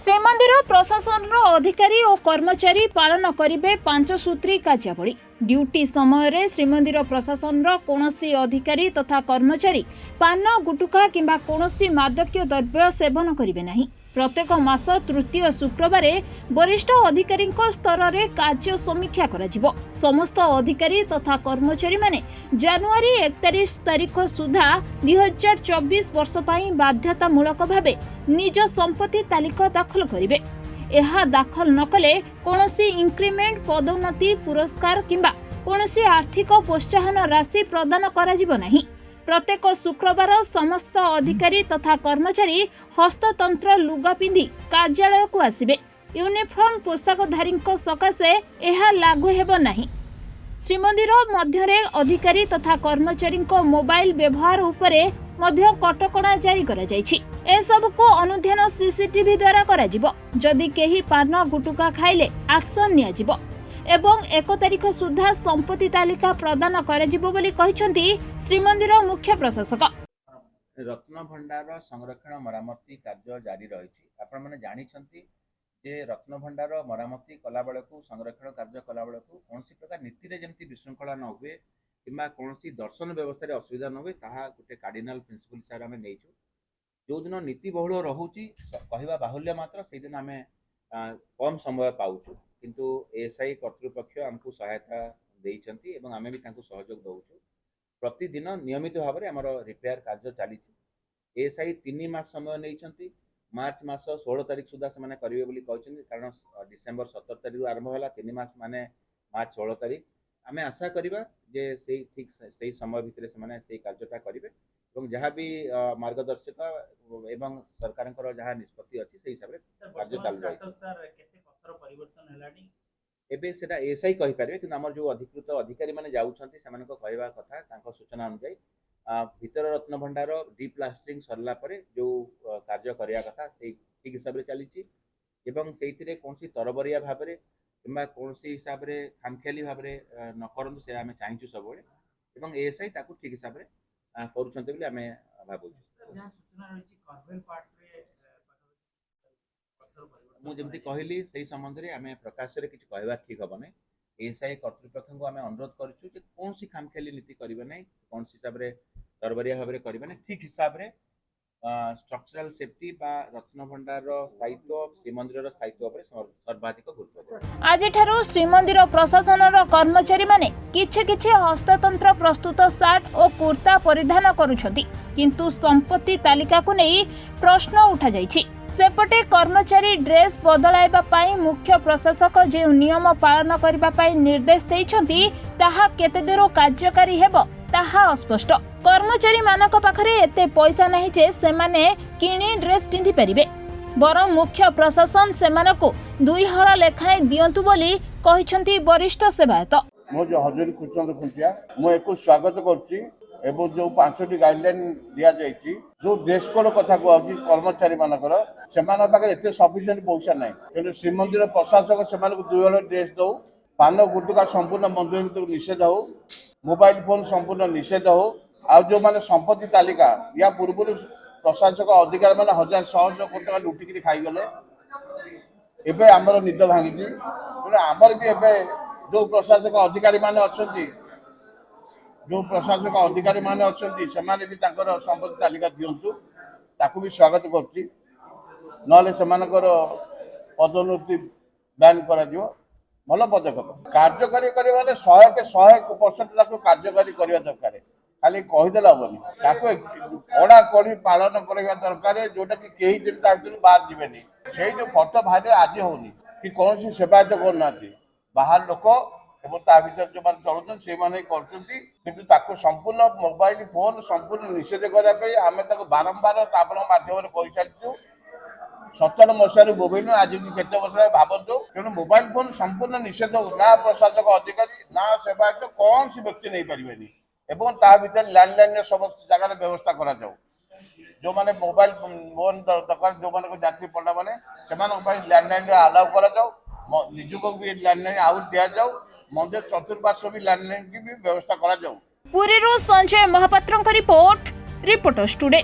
श्रीमंदिर प्रशासन अधिकारी और कर्मचारी पालन करेंगे 5 सूत्री कार्यावली। ड्यूटी समय श्रीमंदिर प्रशासन कौनसी अधिकारी तथा कर्मचारी पान गुटुका किंबा कौनसी मादक द्रव्य सेवन करेंगे नहीं। प्रत्येक मास तृतीय शुक्रवार वरिष्ठ अधिकारी स्तर में कार्य समीक्षा कराजिबो। समस्त अधिकारी तथा कर्मचारी माने जनवरी 31 तारीख सुधा 2024 वर्ष पई बाध्यतामूलक भावे निज संपत्ति तालिका दाखल करेंगे। यह दाखल न कले कौनसी इंक्रीमेंट पदोन्नति पुरस्कार किंबा कौनसी आर्थिक प्रोत्साहन राशि प्रदान कराजिबो नहीं। प्रत्येक शुक्रवार समस्त अधिकारी तथा कर्मचारी हस्ततंत्र लुगा पिंधि कार्यालय को आसिबे। यूनिफॉर्म पोशाकधारी सकाशे यह लागू हेबो नहीं। श्रीमंदिर मध्य अधिकारी तथा कर्मचारी मोबाइल व्यवहार उपरे मध्य कटकणा जारी करा जायछि। ए सब को अनुध्यान सीसीटीवी द्वारा कराजिबो। जदि केही पान गुटुका खाइले एक्शन नियाजिबो एवं 1 तारीख सुधा संपत्ति तालिका प्रदान कराजिबो बोली कहिसंती श्रीमंदिर मुख्य प्रशासक। रत्न भंडार संरक्षण मरामती कार्य जारी रही। आपण माने जानिछंती जे रत्न भंडार मरामती कला बेलू संरक्षण कार्य कला बेलू कौन प्रकार नीति रे जेमती विशृंखला न हुए कि कौन दर्शन व्यवस्था असुविधा न हुए ताहा गोटे कार्डिनाल प्रिंसिपल हिसाब आम नहीं। जो दिन नीति बहुल रोचे कहवा बाहुल्य मात्र से दिन आम कम समय पाऊँ किंतु एएसआई कर्तृपक्ष आमको सहायता देइछंती एवं आमे भी तांको सहयोग दउछु। प्रतिदिन नियमित भाव में आमर रिपेयर कार्य चली। एएसआई 3 मास समय नहीं। मार्च मास 16 तारीख सुधा से करेंगे बोली कहते कारण डिसेम्बर 17 तारीख आरंभ है 3 मास माने मार्च 16 तारीख आम आशा करवा जे से ठीक से समय भितर से कार्यटा करेंगे और जहाँ भी मार्गदर्शक एवं सरकार जहाँ निष्पत्ति अच्छी से हिसाब से कार्य चल रही। एबे सेटा एएसआई कहि पारे कि हमर जो अधिकृत अधिकारी माने जाउछंती सेमानको कहवा कथा तांको सूचना अनुसार भीतर रत्न भंडार डी प्लास्टरिंग सरला परे जो कार्य करिया कथा से ठीक हिसाब रे चलीची एवं सेइथिरे कोनसी तरबरिया भाव रे किंबा कोनसी हिसाब रे खामखेली भाव रे न करंतु से आमे चाहिचु सब बेले एवं एएसआई ताकू ठीक हिसाब रे करूछंती बोली आमे भाबु। जहां सूचना रहिची कार्बन पार्ट रे मुझे कहली से संबंध में आम प्रकाश में किसी कहवा ठीक हम ना। एएसआई कर्तृपक्ष को आम अनुरोध करूँ कौन सी खामखेली नीति करेंगे ना कौन हिसाब से तरबरिया भाव में करेंगे ना ठीक हिसाब से स्ट्रक्चरल सेफ्टी बा रत्न भंडार स्थायित्व श्रीमंदिर स्थायित्व सर्वाधिक गुरुत्व। आज श्रीमंदिर प्रशासन कर्मचारी माने किछि हस्ततंत्र प्रस्तुत सार्ट और कुर्ता परिधान करुछंती किंतु संपत्ति तालिका को नहीं प्रश्न उठा जाइछि। सेपटे कर्मचारी ड्रेस बदलाइबा पाई मुख्य प्रशासक जो नियम पालन करिबा पाई निर्देश देइछंती ताहा केते दूर कार्यकारी हेबो ताहा अस्पष्ट। कर्मचारी मानक पाखरे एते पैसा नहीं जे सेमाने किणी ड्रेस पिंधि परिबे बरं मुख्य प्रशासन सेमानकु 2 हळ लेखाए दियंतु बोली कहिछंती वरिष्ठ सेवायत। मो जो हजूरी कृष्ण खुंटिया मो एको स्वागत करछि एवं जो 5टी गाइडलाइन दिया जाइछि जो ड्रेस कोड कथा कहछि कर्मचारी मानकर सेमान पाखे एते सफिशिएंट पैसा नहीं तेणु श्रीमंदिर प्रशासक सेमानकु 2 हळ ड्रेस दौ पान गुटुका संपूर्ण मंदिर भितर निषेध हो मोबाइल फोन संपूर्ण निषेध हो आ जो माने संपत्ति तालिका या पूर्व प्रशासक अधिकारी माने 1,100 कोटी टका लुटिकी खाई गले एबे हमर निद भांगी तेणु आमर भी एबे जो प्रशासक अधिकारी माने अछंती जो प्रशासक अधिकारी माने अछंती सेमाने भी तांकर संपत्ति तालिका दियंतु ताकू भी स्वागत करछि नले सेमानकर पदोन्नति बैन करा दियो भल पदक्षेप कार्यकारी करबा 100% ताकू कार्यकारी करबा दरकार खाली कहिदेला होबनी ताकू कड़ा कड़ी पालन करबा दरकार जोटा कि केही दिन ताकू बाद दिबेनी सेही जो फोटो भाइरल आज होनी कि कोनसी सेवायत करनाती बाहर लोक एवं ता भीतर जो मान चलुछन से माने करछंती किंतु ताको संपूर्ण मोबाइल फोन संपूर्ण निषेध करा पे आमे ताको बारंबार तापन माध्यम रे कहि चालछु 17 मसिया मोबाइल आज की केते वर्ष भाबंतु तेणु मोबाइल फोन संपूर्ण निषेध ना प्रशासक अधिकारी ना सेवायत कौन सी व्यक्ति नहीं पारिबेनी एवं ता भीतर लैंडलाइन समस्त जगह व्यवस्था करा जाऊ जो माने मोबाइल फोन दरकार जो माने यात्री पड़ा माने सेमान लैंडलाइन रे अलाउ करा जाऊ निजुक भी लैंडलाइन आउट दिया जाऊ मंदिर चतुर्पार्श्व भी लैंडलाइन की भी व्यवस्था करा जाऊ। Puri Sanjay Mahapatra reporters today.